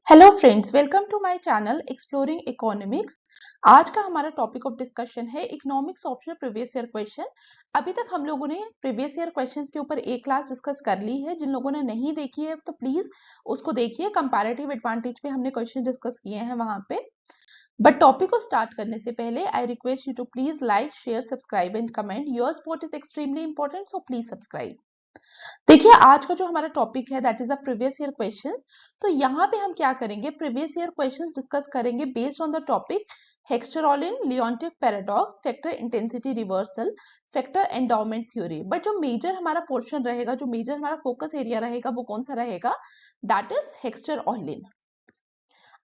Hello friends, welcome to my channel exploring economics. आज का हमारा टॉपिक ऑफ डिस्कशन है economics optional previous year question. अभी तक हम लोगों ने प्रीवियस ईयर क्वेश्चंस के ऊपर एक क्लास डिस्कस कर ली है। जिन लोगों ने नहीं देखी है तो प्लीज उसको देखिए। कंपैरेटिव एडवांटेज पे हमने क्वेश्चन डिस्कस किए हैं वहां पे। बट टॉपिक को स्टार्ट करने से पहले I request you to please like, share, subscribe and comment. Your support is extremely important, so please subscribe. देखिए, आज का जो हमारा टॉपिक है that is the previous year questions. तो यहाँ पे हम क्या करेंगे, प्रीवियस ईयर क्वेश्चंस डिस्कस करेंगे based on the topic Heckscher Ohlin Leontief paradox, factor intensity reversal, factor endowment theory. But जो मेजर हमारा पोर्शन रहेगा, जो मेजर हमारा फोकस एरिया रहेगा, वो कौन सा रहेगा, दैट इज हेक्स्चर-ओलिन।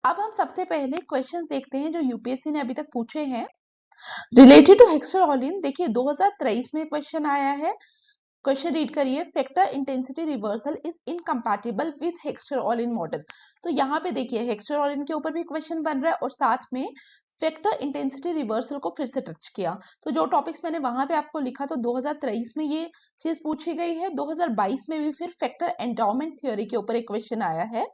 अब हम सबसे पहले क्वेश्चंस देखते हैं जो यूपीएससी ने अभी तक पूछे हैं रिलेटेड टू हेक्स्चर-ओलिन। देखिए 2023 में क्वेश्चन आया है। क्वेश्चन रीड करिए, factor intensity reversal is incompatible with Heckscher Ohlin model. तो यहाँ पे देखिए हेक्स्चर-ओलिन के ऊपर भी क्वेश्चन बन रहा है और साथ में फैक्टर इंटेंसिटी रिवर्सल को फिर से टच किया। तो जो टॉपिक्स मैंने वहां पे आपको लिखा तो 2023 में ये चीज पूछी गई है। 2022 में भी फिर फैक्टर एंडाउमेंट थ्योरी के ऊपर एक क्वेश्चन आया है।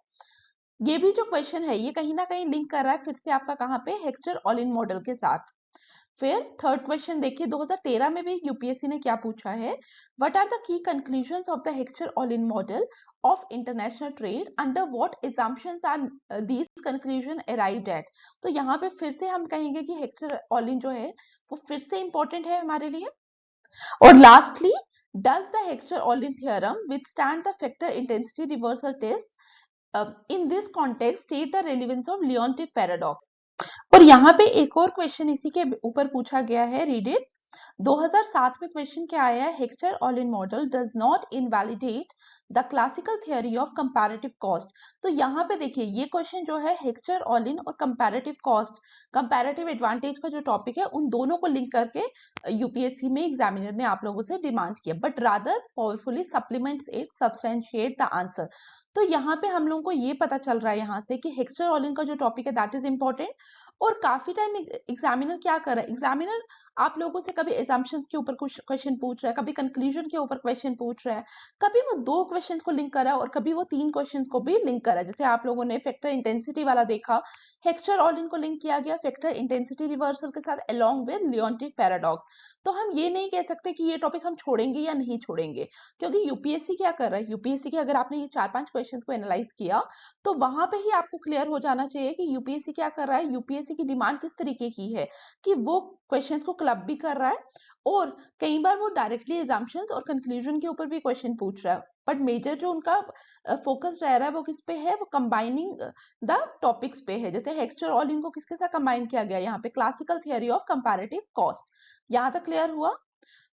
ये भी जो क्वेश्चन है ये कहीं ना कहीं लिंक कर रहा है फिर से आपका कहाँ पे, हेक्स्चर-ओलिन मॉडल के साथ। फिर थर्ड क्वेश्चन देखिए 2013 में भी यूपीएससी ने क्या पूछा है, what are the key conclusions of the Heckscher Ohlin model of international trade, under what assumptions are these conclusion arrived at. तो यहाँ पे फिर से हम कहेंगे कि हेक्स्चर-ओलिन जो है वो फिर से इंपॉर्टेंट है हमारे लिए। और lastly, does the Heckscher Ohlin theorem withstand the factor intensity reversal test, in this context state the relevance of Leontief paradox. और यहाँ पे एक और क्वेश्चन इसी के ऊपर पूछा गया है, रीड इट। 2007 में क्वेश्चन क्या आया है, Heckscher Ohlin model does not invalidate the classical theory of comparative cost. तो यहाँ पे देखिए ये क्वेश्चन जो है हेक्स्चर-ओलिन और कंपैरेटिव कॉस्ट, कंपैरेटिव एडवांटेज का जो टॉपिक है उन दोनों को लिंक करके यूपीएससी में एग्जामिनर ने आप लोगों से डिमांड किया, but rather powerfully supplements it substantiate the answer. तो यहाँ पे हम लोगों को ये पता चल रहा है यहाँ से कि हेक्स्चर-ओलिन का जो टॉपिक है दैट इज इंपॉर्टेंट। और काफी टाइम एग्जामिनर क्या कर रहा है, एग्जामिनर आप लोगों से कभी assumptions के ऊपर कुछ क्वेश्चन पूछ रहा है, कभी कंक्लूजन के ऊपर क्वेश्चन पूछ रहा है, कभी वो 2 क्वेश्चंस को लिंक कर रहा है और कभी वो 3 क्वेश्चंस को भी लिंक कर रहा है। जैसे आप लोगों ने फैक्टर इंटेंसिटी वाला देखा, हेक्स्चर-ओलिन को लिंक किया गया फैक्टर इंटेंसिटी रिवर्सल के साथ अलोंग विद लियोन्टिफ पैराडॉक्स। तो हम ये नहीं कह सकते कि ये टॉपिक हम छोड़ेंगे या नहीं छोड़ेंगे, क्योंकि यूपीएससी क्या कर रहा है, यूपीएससी के अगर आपने ये 4-5 क्वेश्चंस को एनालाइज किया तो वहां पे ही आपको क्लियर हो जाना चाहिए कि यूपीएससी क्या कर रहा है, यूपीएससी की डिमांड किस तरीके की है कि वो क्वेश्चंस को क्लब भी कर रहा है और कई बार वो डायरेक्टली assumptions और कंक्लूजन के ऊपर भी क्वेश्चन पूछ रहा है। बट मेजर जो उनका फोकस रह रहा है वो किस पे है, वो कंबाइनिंग द टॉपिक्स पे है। जैसे हेक्स्चर-ओलिन को किसके साथ कंबाइन किया गया, यहाँ पे classical theory of comparative cost. यहाँ तक क्लियर हुआ।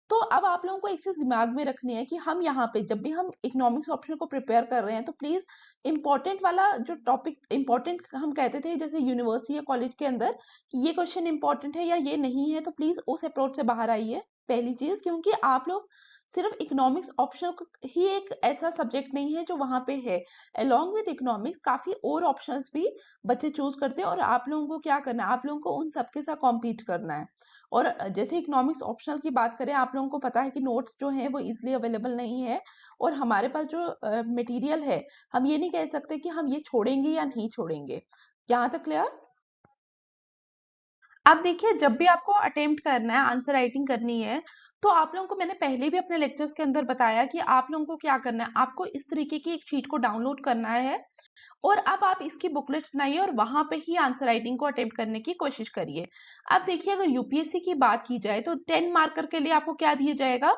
तो अब आप लोगों को एक चीज दिमाग में रखनी है कि हम यहाँ पे जब भी हम इकोनॉमिक्स ऑप्शन को प्रिपेयर कर रहे हैं तो प्लीज इंपॉर्टेंट वाला जो टॉपिक इंपॉर्टेंट हम कहते थे जैसे यूनिवर्सिटी या कॉलेज के अंदर कि ये क्वेश्चन इंपॉर्टेंट है या ये नहीं है, तो प्लीज उस अप्रोच से बाहर आइए। पहली चीज, क्योंकि आप लोग सिर्फ इकोनॉमिक्स ऑप्शन ही एक ऐसा सब्जेक्ट नहीं है जो वहां पे है, अलोंग विद इकोनॉमिक्स काफी और ऑप्शंस भी बच्चे चूज करते हैं और आप लोगों को क्या करना है, आप लोगों को उन सबके साथ कॉम्पीट करना है। और जैसे इकोनॉमिक्स ऑप्शनल की बात करें, आप लोगों को पता है कि नोट्स जो है वो इजीली अवेलेबल नहीं है और हमारे पास जो मटेरियल है हम ये नहीं कह सकते कि हम ये छोड़ेंगे या नहीं छोड़ेंगे। यहाँ तक क्लियर। अब देखिए जब भी आपको अटेम्प्ट करना है, आंसर राइटिंग करनी है, तो आप लोगों को मैंने पहले भी अपने लेक्चर्स के अंदर बताया कि आप लोगों को क्या करना है, आपको इस तरीके की एक शीट को डाउनलोड करना है और अब आप इसकी बुकलेट बनाइए और वहां पे ही आंसर राइटिंग को अटेम्प्ट करने की कोशिश करिए। अब देखिए अगर यूपीएससी की बात की जाए तो 10 मार्कर के लिए आपको क्या दिया जाएगा,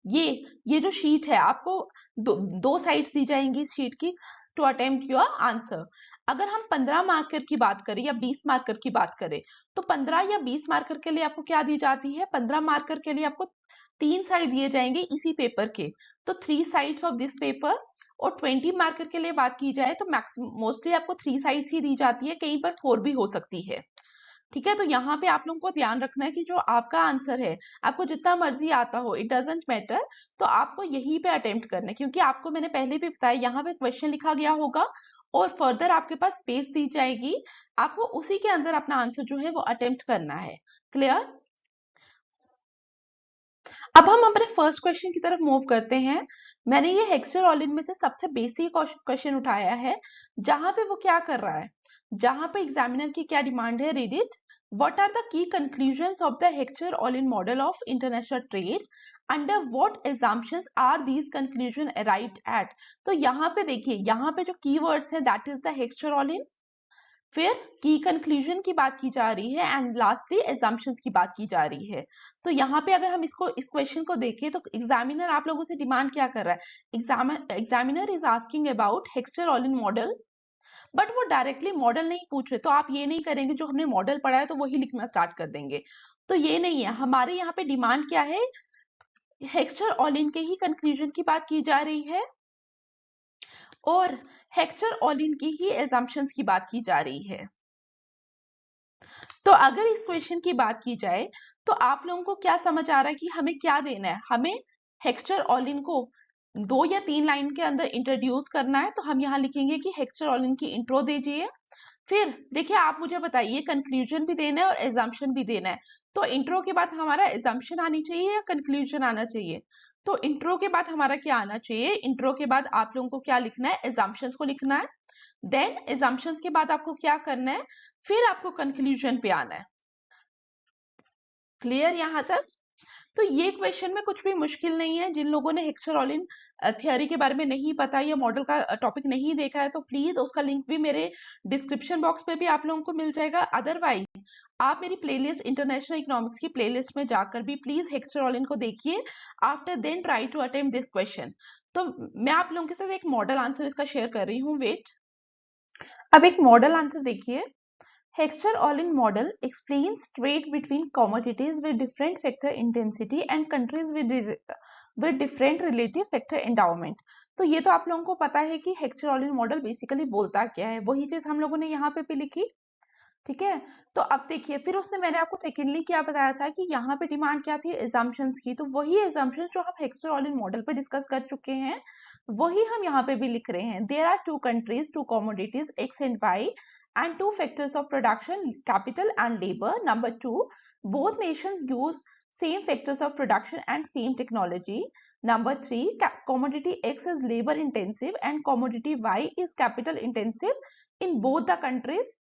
ये ये जो शीट है आपको दो साइड्स दी जाएंगी इस शीट की टू अटेम्प्ट योर आंसर। अगर हम 15 मार्कर की बात करें या 20 मार्कर की बात करें तो 15 या 20 मार्कर के लिए आपको क्या दी जाती है, 15 मार्कर के लिए आपको 3 साइड दिए जाएंगे इसी पेपर के, तो 3 साइड्स ऑफ दिस पेपर। और 20 मार्कर के लिए बात की जाए तो मैक्सिमम मोस्टली आपको 3 साइड्स ही दी जाती है, कहीं पर 4 भी हो सकती है। ठीक है, तो यहाँ पे आप लोगों को ध्यान रखना है कि जो आपका आंसर है आपको जितना मर्जी आता हो, इट डजेंट मैटर, तो आपको यहीं पे अटेम्प्ट करना है, क्योंकि आपको मैंने पहले भी बताया यहाँ पे क्वेश्चन लिखा गया होगा और फर्दर आपके पास स्पेस दी जाएगी, आपको उसी के अंदर अपना आंसर जो है वो अटेम्प्ट करना है। क्लियर। अब हम अपने फर्स्ट क्वेश्चन की तरफ मूव करते हैं। मैंने ये हेक्सरॉलिन में से सबसे बेसिक क्वेश्चन उठाया है, जहां पे वो क्या कर रहा है, जहां पे एग्जामिनर की क्या डिमांड है, read it. What are the key conclusions of the Heckscher Ohlin model of international trade, under what assumptions are these conclusion arrived at. तो यहाँ पे देखिए, यहाँ पे जो कीवर्ड्स है दैट इज द हेक्सरॉलिन, फिर की कंक्लूजन की बात की जा रही है, एंड लास्टली एजम्पशंस की बात की जा रही है। तो यहाँ पे अगर हम इस क्वेश्चन को देखें तो एग्जामिनर आप लोगों से डिमांड क्या कर रहा है, examiner is asking about Heckscher Ohlin model, but वो डायरेक्टली मॉडल नहीं पूछ रहे। तो आप ये नहीं करेंगे जो हमने मॉडल पढ़ा है तो वही लिखना स्टार्ट कर देंगे, तो ये नहीं है। हमारे यहाँ पे डिमांड क्या है, हेक्सरॉलिन के ही कंक्लूजन की बात की जा रही है और हेक्सरॉलिन की ही एजम्पशंस की बात की जा रही है। तो अगर इस क्वेश्चन की बात की जाए तो आप लोगों को क्या समझ आ रहा है कि हमें क्या देना है, हमें हेक्सरॉलिन को 2 या 3 लाइन के अंदर इंट्रोड्यूस करना है। तो हम यहाँ लिखेंगे कि हेक्सरॉलिन की इंट्रो दीजिए। फिर देखिए, आप मुझे बताइए, कंक्लूजन भी देना है और एजम्पशन भी देना है। तो इंट्रो के बाद हमारा एजम्पशन आनी चाहिए या कंक्लूजन आना चाहिए? तो इंट्रो के बाद हमारा क्या आना चाहिए, इंट्रो के बाद आप लोगों को क्या लिखना है, एजम्पशंस को लिखना है। देन एजम्पशंस के बाद आपको क्या करना है, फिर आपको कंक्लूजन पे आना है। क्लियर यहां तक? तो ये क्वेश्चन में कुछ भी मुश्किल नहीं है। जिन लोगों ने हेक्सरॉलिन थ्योरी के बारे में नहीं पता या मॉडल का टॉपिक नहीं देखा है तो प्लीज उसका लिंक भी मेरे डिस्क्रिप्शन बॉक्स पे भी आप लोगों को मिल जाएगा। अदरवाइज आप मेरी प्लेलिस्ट इंटरनेशनल इकोनॉमिक्स की प्लेलिस्ट में जाकर भी प्लीज हेक्सरॉलिन को देखिए। After then try to attempt this question. तो मैं आप लोगों के साथ एक मॉडल आंसर इसका शेयर कर रही हूँ, वेट। अब एक मॉडल आंसर देखिए। Hexagon model explains trade between commodities with different factor intensity and countries with different relative factor endowment। तो ये तो आप लोगों को पता है कि हेक्सरॉलिन मॉडल बेसिकली बोलता क्या है, वही चीज हम लोगों ने यहाँ पे भी लिखी। ठीक है, तो अब देखिए, फिर उसने मैंने आपको सेकेंडली क्या बताया था कि यहाँ पे डिमांड क्या थी, एजम्पशंस की। तो वही एजम्पशंस जो हम हेक्सरॉलिन मॉडल पे डिस्कस कर चुके हैं वही हम यहाँ पे भी लिख रहे हैं। There are two countries, two commodities X and Y and two factors of production, capital and labor. Number 2, both nations use same factors of production and same technology. Number 3, commodity X is labor intensive and commodity Y is capital intensive in both the countries.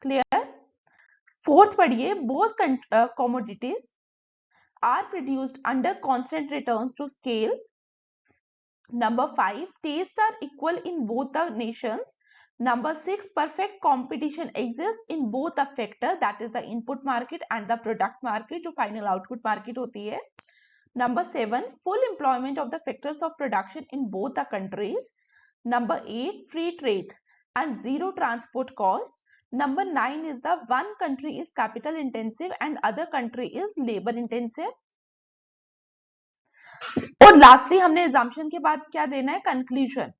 Clear? Fourth पढ़िए, both commodities are produced under constant returns to scale. Number 5, tastes are equal in both the nations. Number 6, perfect competition exists in both the factor, that is the input market and the product market, जो final output market होती है. Number 7, full employment of the factors of production in both the countries. Number 8, free trade and zero transport cost. Number 9 is the one country is capital intensive and other country is labor intensive. और lastly हमने assumption के बाद क्या देना है, conclusion.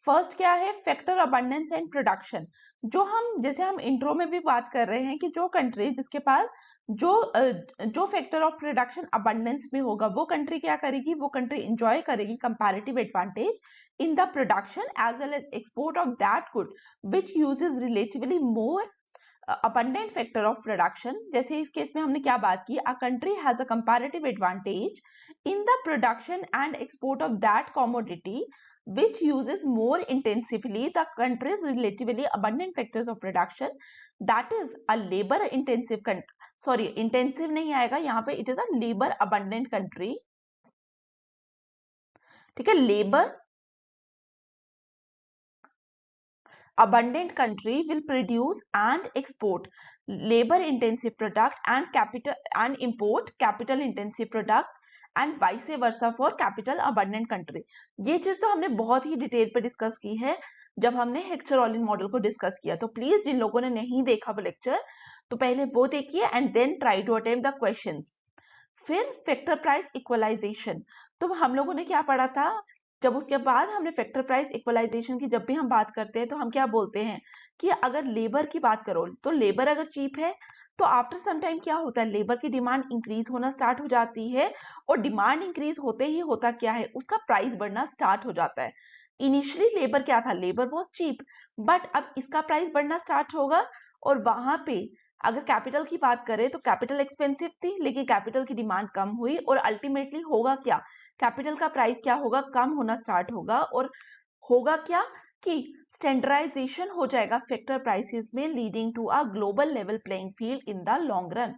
First क्या है, factor abundance and production. जो हम जैसे हम इंट्रो में भी बात कर रहे हैं कि जो कंट्री जिसके पास जो फैक्टर ऑफ प्रोडक्शन अबंडेंस में होगा वो कंट्री क्या करेगी, वो कंट्री एंजॉय करेगी comparative advantage in the production as well as export of that good which uses relatively more abundant factor of production। जैसे इस केस में हमने क्या बात की, a country has a comparative advantage in the production and export of that commodity which uses more intensively the country's relatively abundant factors of production, that is a labor intensive country, sorry intensive नहीं आएगा यहाँ पे, it is a labor abundant country। ठीक है, labor abundant country will produce and export labor intensive product and import capital intensive product and vice versa for capital abundant country। ये चीज तो हमने बहुत ही डिटेल पे डिस्कस की है जब हमने हेक्सरॉलिन मॉडल को डिस्कस किया। तो प्लीज जिन लोगों ने नहीं देखा वो लेक्चर तो पहले वो देखिए and then try to attempt the questions. फिर फैक्टर प्राइस इक्वलाइजेशन, तो हम लोगों ने क्या पढ़ा था, जब उसके बाद हमने फैक्टर प्राइस इक्वलाइजेशन की जब भी हम बात करते हैं तो हम क्या बोलते हैं कि अगर लेबर की बात करो तो लेबर अगर चीप है तो आफ्टर सम टाइम क्या होता है, लेबर की डिमांड इंक्रीज होना स्टार्ट हो जाती है और डिमांड इंक्रीज होते ही होता क्या है, उसका प्राइस बढ़ना स्टार्ट हो जाता है। इनिशियली लेबर क्या था, लेबर वॉज चीप, बट अब इसका प्राइस बढ़ना स्टार्ट होगा और वहां पे अगर कैपिटल की बात करें तो कैपिटल एक्सपेंसिव थी, लेकिन कैपिटल की डिमांड कम हुई और अल्टीमेटली होगा क्या, कैपिटल का प्राइस क्या होगा, कम होना स्टार्ट होगा और होगा क्या कि स्टैंडर्डाइजेशन हो जाएगा फैक्टर प्राइसेस में, leading to a global level playing field in the long run.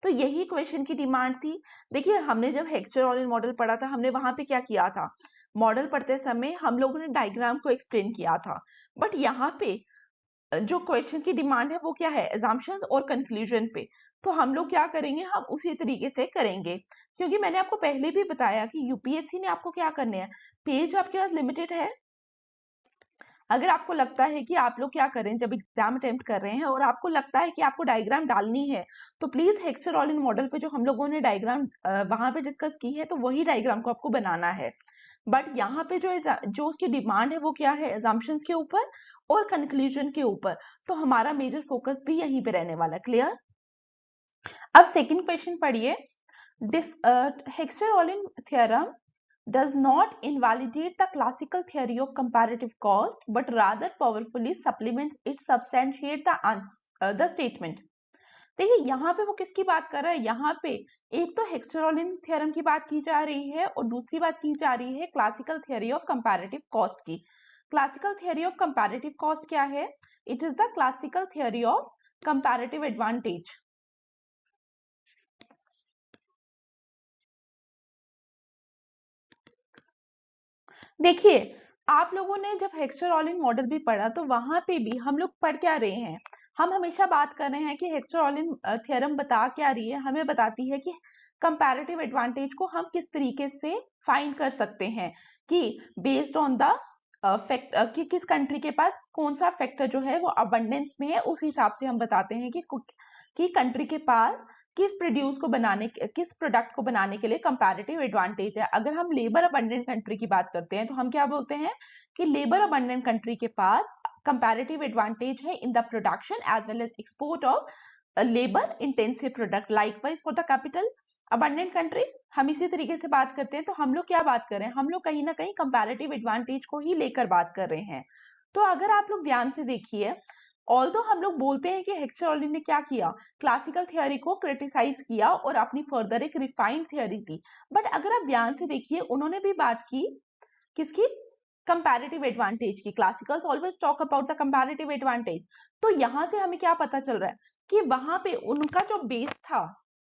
तो यही क्वेश्चन की डिमांड थी। देखिए हमने जब हेक्स्चर मॉडल पढ़ा था, हमने वहां पे क्या किया था, मॉडल पढ़ते समय हम लोगों ने डायग्राम को एक्सप्लेन किया था, बट यहाँ पे जो क्वेश्चन की डिमांड है वो क्या है, assumptions और कंक्लूजन पे। तो हम लोग क्या करेंगे, हम उसी तरीके से करेंगे, क्योंकि मैंने आपको पहले भी बताया कि यूपीएससी ने आपको क्या करने हैं, पेज आपके पास लिमिटेड है। अगर आपको लगता है कि आप लोग क्या करें जब एग्जाम अटेम्प्ट कर रहे हैं और आपको लगता है कि आपको डायग्राम डालनी है, तो please Heckscher all in model पे जो हम लोगों ने डायग्राम वहां पे डिस्कस की है, तो वही डायग्राम को आपको बनाना है। बट यहाँ पे जो उसकी डिमांड है वो क्या है, assumptions के ऊपर और कंक्लूजन के ऊपर। तो हमारा मेजर फोकस भी यहीं पे रहने वाला है। क्लियर? अब सेकंड क्वेश्चन पढ़िए। हेक्सर-ऑलिन theorem does not invalidate the classical theory of comparative cost, but rather powerfully supplements it, substantiate the statement. देखिए यहाँ पे वो किसकी बात कर रहा है, यहाँ पे एक तो हेक्स्टरॉलिन थ्योरम की बात की जा रही है और दूसरी बात की जा रही है classical theory of comparative cost की। Classical theory of comparative cost क्या है, it is the classical theory of comparative advantage. देखिए आप लोगों ने जब हेक्स्टर-ऑलिन मॉडल भी पढ़ा तो वहां पे भी हम लोग पढ़ क्या रहे हैं, हम हमेशा बात कर रहे हैं कि हेक्स्टर-ऑलिन थ्योरम बता क्या रही है, हमें बताती है कि कंपैरेटिव एडवांटेज को हम किस तरीके से फाइंड कर सकते हैं, कि बेस्ड ऑन द फैक्ट कि किस कंट्री के पास कौन सा फैक्टर जो है वो अबंडेंस में है, उस हिसाब से हम बताते हैं कि कंट्री के पास किस प्रोडक्ट को बनाने के लिए कंपैरेटिव एडवांटेज है। अगर हम लेबर अबंडेंट कंट्री की बात करते हैं तो हम क्या बोलते हैं कि लेबर अबंडेंट कंट्री के पास कंपैरेटिव एडवांटेज है in the production as well as export of labour intensive product. Likewise for the capital abundant country हम इसी तरीके से बात करते हैं। तो हम लोग क्या बात कर रहे हैं, हम लोग कहीं ना कहीं कंपैरेटिव एडवांटेज को ही लेकर बात कर रहे हैं। तो अगर आप लोग ध्यान से देखिए, ऑल्दो हम लोग बोलते हैं कि हेक्स्टर-ऑलिन ने क्या किया, क्लासिकल थ्योरी को क्रिटिसाइज किया और अपनी फर्दर एक रिफाइंड थ्योरी थी, बट अगर आप ध्यान से देखिए उन्होंने भी बात की किसकी, कंपैरेटिव एडवांटेज की। Classicals always talk about the comparative advantage. तो यहां से हमें क्या पता चल रहा है कि वहां पे उनका जो बेस था,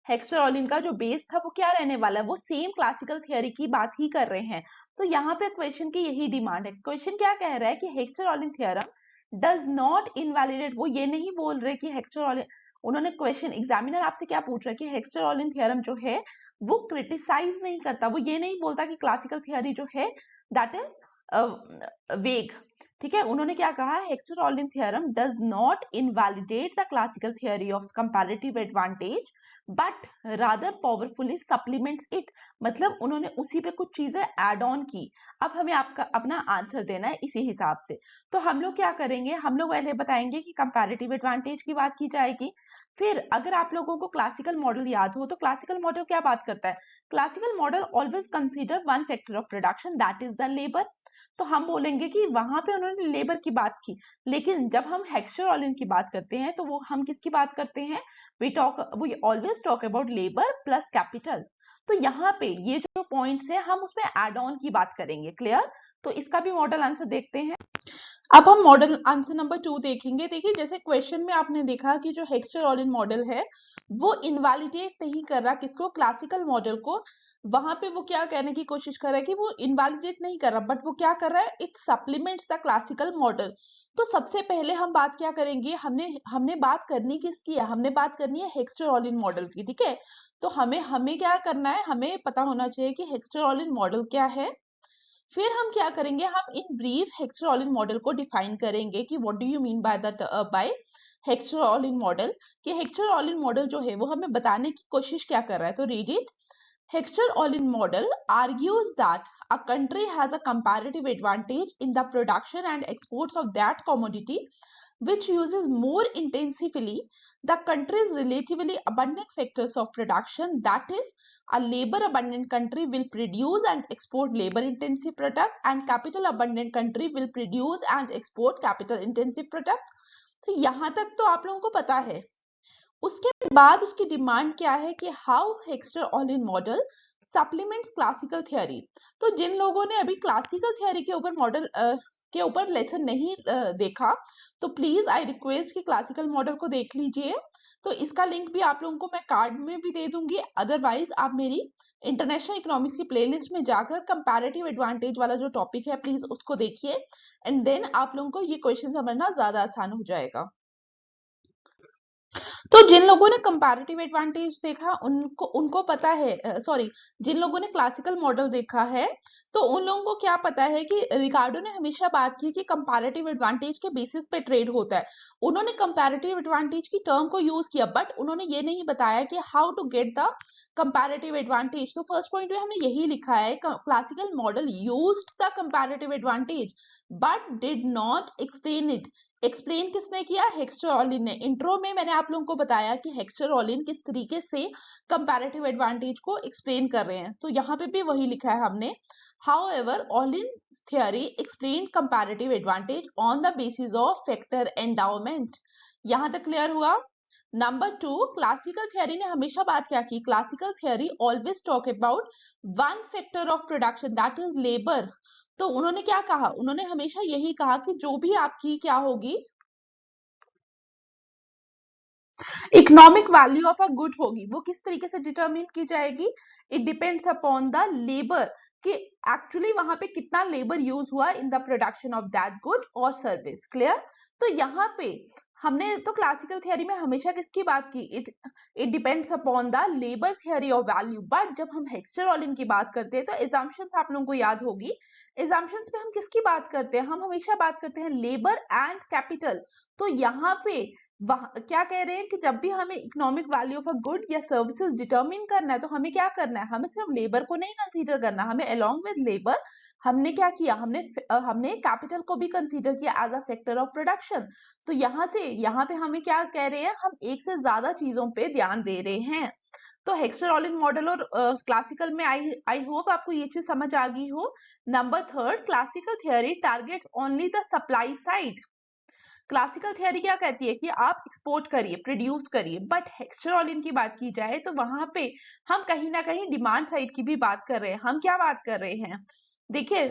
हेक्स्टर-ऑलिन का जो बेस था वो क्या रहने वाला है, वो सेम क्लासिकल थ्योरी की बात ही कर रहे हैं। तो यहाँ पे क्वेश्चन की यही डिमांड है। क्वेश्चन क्या कह रहा है कि हेक्स्टर-ऑलिन थ्योरम डज नॉट इनवैलिडेट, वो ये नहीं बोल रहे कि हेक्स्टर-ऑलिन, उन्होंने क्वेश्चन एग्जामिनर आपसे क्या पूछ रहा है कि हेक्स्टर-ऑलिन थ्योरम जो है वो क्रिटिसाइज नहीं करता, वो ये नहीं बोलता कि क्लासिकल थ्योरी जो है दैट इज वेग। ठीक है, उन्होंने क्या कहा, Heckscher Ohlin theorem does not invalidate the classical theory of comparative advantage but rather powerfully supplements it. मतलब उन्होंने उसी पे कुछ चीजें ऐड ऑन की। अब हमें आपका अपना आंसर देना है इसी हिसाब से। तो हम लोग क्या करेंगे, हम लोग पहले बताएंगे कि कंपैरेटिव एडवांटेज की बात की जाएगी। फिर अगर आप लोगों को क्लासिकल मॉडल याद हो तो क्लासिकल मॉडल क्या बात करता है, classical model always consider one factor of production that is the labour. तो हम बोलेंगे कि वहां पे उन्होंने लेबर की बात की, लेकिन जब हम हेक्स्टर-ऑलिन की बात करते हैं तो वो हम किसकी बात करते हैं, we always talk about labour plus capital. तो यहाँ पे ये जो पॉइंट्स है हम उसमें एड ऑन की बात करेंगे। क्लियर? तो इसका भी मॉडल आंसर देखते हैं। अब हम मॉडल आंसर नंबर 2 देखेंगे। देखिए जैसे क्वेश्चन में आपने देखा कि जो हेक्स्टर-ऑलिन मॉडल है वो इनवैलिडेट नहीं कर रहा किसको, क्लासिकल मॉडल को। वहां पे वो क्या कहने की कोशिश कर रहा है कि वो इनवैलिडेट नहीं कर रहा, बट वो क्या कर रहा है, it supplements the classical model. तो सबसे पहले हम बात क्या करेंगे, हमने हमने बात करनी किसकी है, हमने बात करनी है हेक्स्टर-ऑलिन मॉडल की। ठीक है, तो हमें हमें क्या करना है, हमें पता होना चाहिए कि हेक्स्टर-ऑलिन मॉडल क्या है। फिर हम क्या करेंगे, हम इन ब्रीफ हेक्स्टर-ऑलिन मॉडल को डिफाइन करेंगे कि what do you mean by that, by Heckscher Ohlin model. कि हेक्स्टर-ऑलिन मॉडल जो है वो हमें बताने की कोशिश क्या कर रहा है। तो read it. Heckscher Ohlin model argues that a country has a comparative advantage in the production and exports of that commodity which uses more intensively the country's relatively abundant factors of production. That is, a labor abundant country will produce and export labor intensive product, and capital abundant country will produce and export capital intensive product. तो यहां तक तो आप लोगों को पता है। उसके बाद उसकी डिमांड क्या है कि how Heckscher Ohlin model supplements classical theory. तो जिन लोगों ने अभी क्लासिकल थ्योरी के ऊपर मॉडल के ऊपर लेसन नहीं देखा, तो प्लीज आई रिक्वेस्ट कि क्लासिकल मॉडल को देख लीजिए। तो इसका लिंक भी आप लोगों को मैं कार्ड में भी दे दूंगी, अदरवाइज आप मेरी इंटरनेशनल इकोनॉमिक्स की प्लेलिस्ट में जाकर कंपैरेटिव एडवांटेज वाला जो टॉपिक है प्लीज उसको देखिए, एंड देन आप लोगों को ये क्वेश्चन समझना ज्यादा आसान हो जाएगा। तो जिन लोगों ने कंपैरेटिव एडवांटेज देखा उनको उनको पता है, सॉरी, जिन लोगों ने क्लासिकल मॉडल देखा है तो उन लोगों को क्या पता है कि रिकार्डो ने हमेशा बात की कि कंपैरेटिव एडवांटेज के बेसिस पे ट्रेड होता है। उन्होंने कंपैरेटिव एडवांटेज की टर्म को यूज किया, बट उन्होंने ये नहीं बताया कि how to get the comparative advantage. तो फर्स्ट पॉइंट में हमने यही लिखा है, classical model used the comparative advantage but did not explain it. Explain किसने किया? हेक्स्टर-ऑलिन ने। इंट्रो में मैंने आप लोगों को बताया कि हेक्स्टर-ऑलिन किस तरीके से कंपैरेटिव एडवांटेज को एक्सप्लेन कर रहे हैं, तो यहाँ पे भी वही लिखा है हमने। However, ऑलिन theory explained comparative advantage on the basis of factor endowment। यहाँ तक क्लियर हुआ? नंबर 2, क्लासिकल थियरी ने हमेशा बात क्या की? Classical theory always talk about one factor of production, that is labour. तो उन्होंने क्या कहा? उन्होंने हमेशा यही कहा कि जो भी आपकी क्या होगी, economic value of a good होगी, वो किस तरीके से डिटरमिन की जाएगी? It depends upon the labour, कि एक्चुअली वहां पे कितना लेबर यूज हुआ इन the production of that good और सर्विस। क्लियर? तो यहाँ पे हमने तो क्लासिकल थियरी में हमेशा किसकी बात की? It it depends upon the labour theory of value. But जब हम हेक्स्टर-ऑलिन की बात करते हैं तो एजम्पशंस आप लोगों को याद होगी, एजम्पशंस पे हम किसकी बात करते हैं? हम हमेशा बात करते हैं लेबर एंड कैपिटल। तो यहाँ पे क्या कह रहे हैं कि जब भी हमें economic value of a good या सर्विसेज डिटरमिन करना है तो हमें क्या करना है? हमें सिर्फ लेबर को नहीं कंसीडर करना, हमें अलोंग विद लेबर हमने क्या किया? हमने कैपिटल को भी कंसीडर किया as a factor of production. तो यहाँ पे हमें क्या कह रहे हैं? हम एक से ज्यादा चीजों पे ध्यान दे रहे हैं। तो हेक्स्टर-ऑलिन मॉडल और क्लासिकल में आई होप आपको ये चीज समझ आ गई हो। Number 3, classical theory targets only the supply side. Classical theory क्या कहती है कि आप एक्सपोर्ट करिए, प्रोड्यूस करिए, बट हेक्स्टर-ऑलिन की बात की जाए तो वहां पे हम कहीं ना कहीं डिमांड साइड की भी बात कर रहे हैं। हम क्या बात कर रहे हैं? देखिए,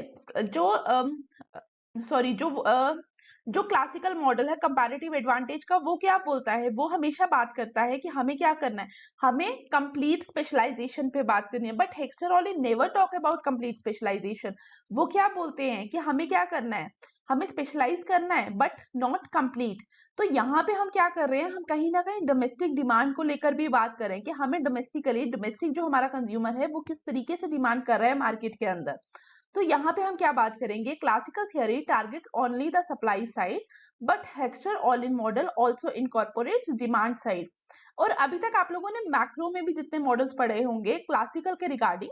जो क्लासिकल मॉडल है कंपैरेटिव एडवांटेज का, वो क्या बोलता है? वो हमेशा बात करता है कि हमें क्या करना है, हमें कंप्लीट स्पेशलाइजेशन पे बात करनी है। But Heckscher Ohlin never talk about complete specialization. वो क्या बोलते हैं कि हमें क्या करना है, हमें स्पेशलाइज करना है बट नॉट कंप्लीट। तो यहाँ पे हम क्या कर रहे हैं, हम कहीं ना कहीं डोमेस्टिक डिमांड को लेकर भी बात करें कि हमें डोमेस्टिक जो हमारा कंज्यूमर है वो किस तरीके से डिमांड कर रहा है मार्केट के अंदर। तो यहाँ पे हम क्या बात करेंगे? Classical theory targets only the supply side but Heckscher Ohlin model also incorporates demand side. और अभी तक आप लोगों ने मैक्रो में भी जितने मॉडल्स पढ़े होंगे क्लासिकल के रिगार्डिंग,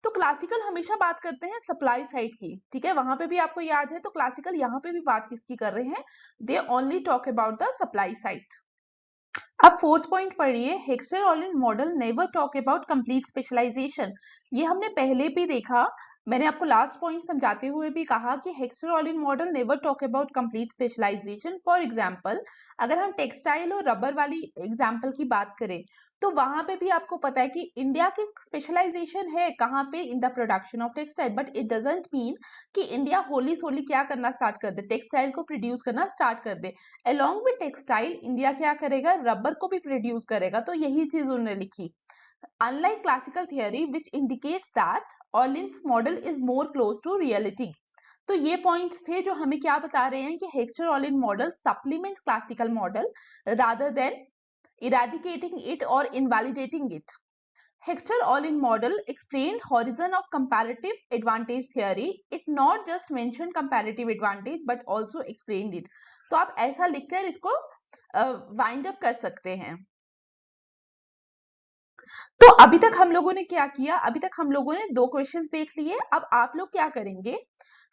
तो क्लासिकल हमेशा बात करते हैं सप्लाई साइड की, ठीक है? वहां पे भी आपको याद है, तो क्लासिकल यहाँ पे भी बात किसकी कर रहे हैं? They only talk about the supply side. अब फोर्थ पॉइंट पढ़िए, Heckscher Ohlin model never talk about complete specialization. ये हमने पहले भी देखा, मैंने आपको लास्ट पॉइंट समझाते हुए भी कहा कि Heckscher Ohlin model never talk about complete specialization. For example, अगर हम टेक्सटाइल और रबर वाली एग्जांपल की बात करें तो वहां पे भी आपको पता है कि इंडिया की स्पेशलाइजेशन है कहाँ पे? इन the production of textile. But it doesn't mean कि इंडिया होली सोली क्या करना स्टार्ट कर दे, टेक्सटाइल को प्रोड्यूस करना स्टार्ट कर दे। अलोंग विद टेक्सटाइल इंडिया क्या करेगा? रबर को भी प्रोड्यूस करेगा। तो यही चीज उन्होंने लिखी। Unlike classical theory, which indicates that Orlin's model is more close to reality। तो ये पॉइंट्स थे जो हमें क्या बता रहे हैं कि Heckscher Ohlin model supplements classical model rather than eradicating it or invalidating it। Hexter-Ohlin model explained horizon of comparative advantage theory। It not just mentioned comparative advantage but also explained it। तो आप ऐसा लिखकर इसको वाइंड अप कर सकते हैं। तो अभी तक हम लोगों ने क्या किया? अभी तक हम लोगों ने 2 क्वेश्चंस देख लिए। अब आप लोग क्या करेंगे?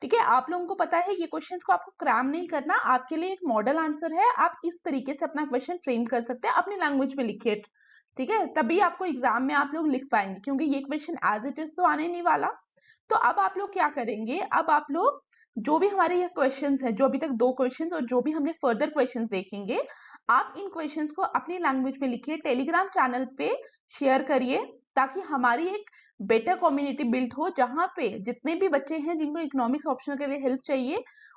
ठीक है, आप लोगों को पता है ये क्वेश्चंस को आपको क्रैम नहीं करना, आपके लिए एक मॉडल आंसर है, आप इस तरीके से अपना क्वेश्चन फ्रेम कर सकते हैं, अपनी लैंग्वेज में लिखिए, ठीक है? तभी आपको एग्जाम में आप लोग लिख पाएंगे, क्योंकि ये क्वेश्चन एज इट इज तो आने नहीं वाला। तो अब आप लोग क्या करेंगे? अब आप लोग जो भी हमारे ये क्वेश्चंस हैं, जो अभी तक 2 क्वेश्चंस और जो भी हमने फर्दर क्वेश्चंस देखेंगे, आप इन क्वेश्चंस को अपनी लैंग्वेज में लिखिए, टेलीग्राम चैनल पे शेयर करिए, ताकि हमारी एक बेटर कम्युनिटी बिल्ड हो, जहां पे जितने भी बच्चे हैं जिनको इकोनॉमिक्स ऑप्शनल के लिए हेल्प चाहिए,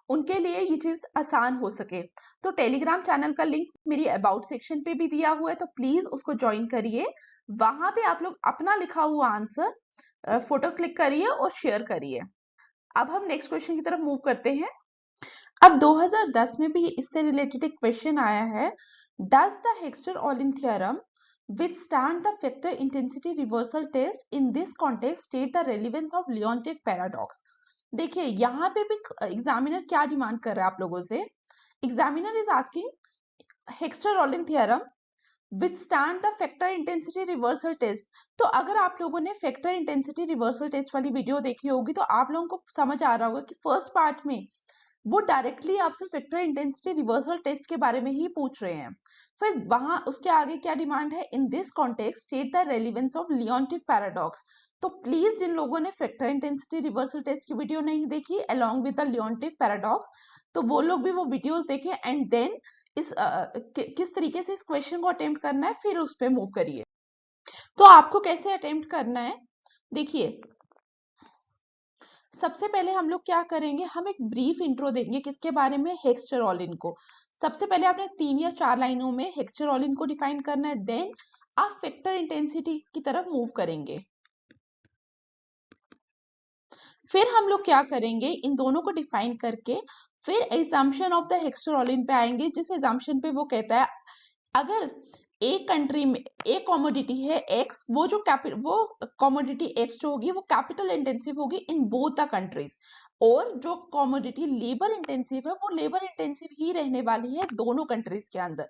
उनके लिए ये चीज आसान हो सके। तो टेलीग्राम चैनल का लिंक मेरी अबाउट सेक्शन पे भी दिया हुआ है, तो प्लीज उसको ज्वाइन करिए। वहां पे आप लोग अपना लिखा हुआ आंसर फोटो क्लिक करिए और शेयर करिए। अब हम नेक्स्ट क्वेश्चन की तरफ मूव करते हैं। अब 2010 में भी इससे रिलेटेड एक क्वेश्चन आया है, does the Heckscher Ohlin theorem withstand the factor intensity reversal test in this context, state the relevance of Leontief paradox। देखिए यहाँ पे भी एग्जामिनर क्या डिमांड कर रहा है आप लोगों से। Examiner is asking Heckscher Ohlin theorem withstand the factor intensity reversal test। तो अगर आप लोगों ने फैक्टर इंटेंसिटी रिवर्सल टेस्ट वाली वीडियो देखी होगी तो आप लोगों को समझ आ रहा होगा कि फर्स्ट पार्ट में वो डायरेक्टली आपसे फैक्टर इंटेंसिटी रिवर्सल टेस्ट के बारे में ही पूछ रहे हैं। फिर वहां उसके आगे क्या डिमांड है, in this context state the relevance of Leontief paradox. तो प्लीज जिन लोगों ने फैक्टर इंटेंसिटी रिवर्सल टेस्ट की वीडियो नहीं देखी along with the Leontief paradox, तो वो लोग भी वो वीडियोस देखें एंड देन किस तरीके से इस क्वेश्चन को अटेम्प्ट करना है फिर उस पर मूव करिए। तो आपको कैसे अटेम्प्ट करना है, देखिए सबसे पहले हम लोग क्या करेंगे, हम एक ब्रीफ इंट्रो देंगे किसके बारे में, हेक्स्टर-ओलिन को। सबसे पहले आपने 3 या 4 लाइनों में हेक्स्टर-ओलिन को डिफाइन करना है, देन आप फैक्टर इंटेंसिटी की तरफ मूव करेंगे। फिर हम लोग क्या करेंगे, इन दोनों को डिफाइन करके फिर एग्जाम्पशन ऑफ द हेक्स्टर-ओलिन पे आएंगे, जिस एग्जाम्पशन पे वो कहता है अगर एक कंट्री में एक कमोडिटी है एक्स, वो कमोडिटी एक्स जो होगी वो कैपिटल इंटेंसिव होगी इन बोथ द कंट्रीज, और जो कमोडिटी लेबर इंटेंसिव है वो लेबर इंटेंसिव ही रहने वाली है दोनों कंट्रीज के अंदर।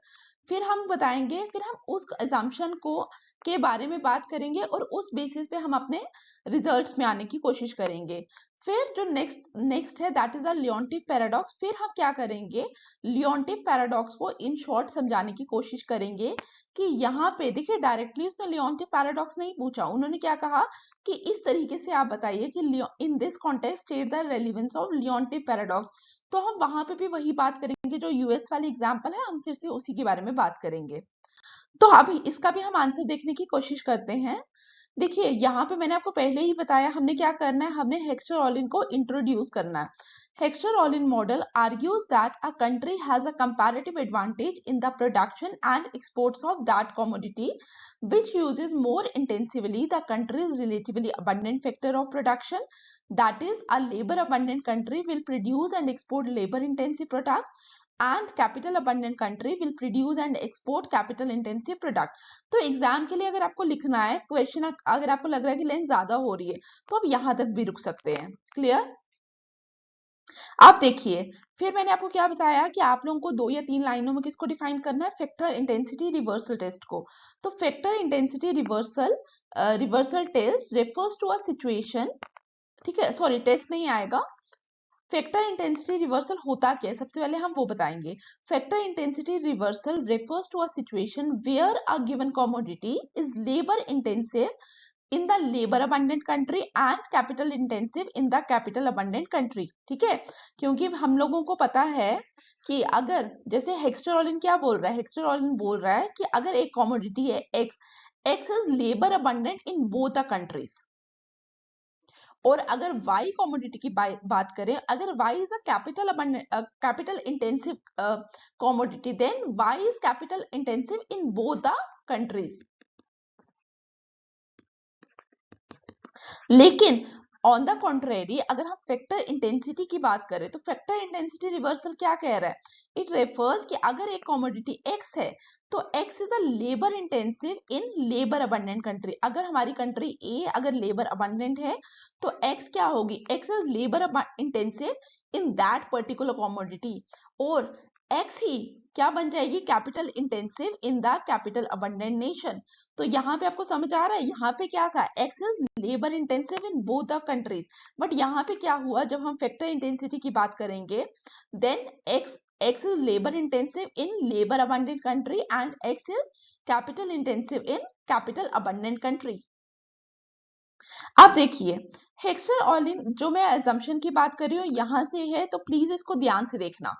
फिर हम बताएंगे, फिर हम उस assumption को के बारे में बात करेंगे और उस बेसिस पे हम अपने रिजल्ट्स में आने की कोशिश करेंगे। फिर जो नेक्स्ट है that is the Leontief paradox. फिर हम क्या करेंगे, लियोनटिफ पैराडॉक्स को इन शॉर्ट समझाने की कोशिश करेंगे कि यहाँ पे देखिए डायरेक्टली उसने लियोनटिफ पैराडॉक्स नहीं पूछा, उन्होंने क्या कहा कि इस तरीके से आप बताइए कि in this context state the relevance of Leontief paradox. तो हम वहां पे भी वही बात करेंगे, जो यूएस वाली एग्जाम्पल है हम फिर से उसी के बारे में बात करेंगे। तो अभी इसका भी हम आंसर देखने की कोशिश करते हैं। देखिए यहाँ पे मैंने आपको पहले ही बताया हमने क्या करना है, हमने हेक्स्टर-ओलिन को इंट्रोड्यूस करना है। हेक्स्टर-ओलिन model argues that a country has a comparative advantage in the production and exports of that commodity which uses more intensively the country's relatively abundant factor of production, that is a labor abundant country will produce and export labor intensive product and capital abundant country will produce and export capital intensive product। तो exam के लिए अगर आपको लिखना है question, अगर आपको लग रहा है कि लेंथ ज्यादा हो रही है तो आप यहां तक भी रुक सकते हैं। क्लियर? आप देखिए फिर मैंने आपको क्या बताया कि आप लोगों को 2 या 3 लाइनों में किसको डिफाइन करना है, फैक्टर इंटेंसिटी रिवर्सल टेस्ट को। तो factor intensity reversal test refers to a situation, ठीक है, सॉरी टेस्ट नहीं आएगा। फैक्टर इंटेंसिटी रिवर्सल होता क्या है, सबसे पहले हम वो बताएंगे। Factor intensity reversal refers to a situation where a given commodity is labour intensive in the labour abundant country and capital intensive in the capital abundant country. ठीक है, क्योंकि हम लोगों को पता है कि अगर जैसे हेक्स्टर-ओलिन क्या बोल रहा है, हेक्स्टर-ओलिन बोल रहा है कि अगर एक कमोडिटी है X, X is labour abundant in both the countries, और अगर Y कमोडिटी की बात करें, अगर Y is a capital intensive commodity, then Y is capital intensive in both the countries. लेकिन ऑन द कॉन्ट्रेरी अगर हम फैक्टर इंटेंसिटी की बात करें तो फैक्टर इंटेंसिटी रिवर्सल क्या कह रहा है, इट रेफर्स कि अगर एक कमोडिटी एक्स है तो x is a labour intensive in labour abundant country. अगर हमारी कंट्री ए अगर लेबर अबंडेंट है तो एक्स क्या होगी, x is labour intensive in that particular commodity, और एक्स ही क्या बन जाएगी, capital intensive in the capital abundant nation. तो यहाँ पे आपको समझ आ रहा है, यहाँ पे क्या था, x is labour intensive in both the countries, but यहाँ पे क्या हुआ, जब हम फैक्टर इंटेंसिटी की बात करेंगे then X is labour intensive in labour abundant country and X is capital intensive in capital abundant country. अब देखिए हेक्स्टर-ओलिन जो मैं assumption की बात कर रही हूँ यहां से है, तो प्लीज इसको ध्यान से देखना।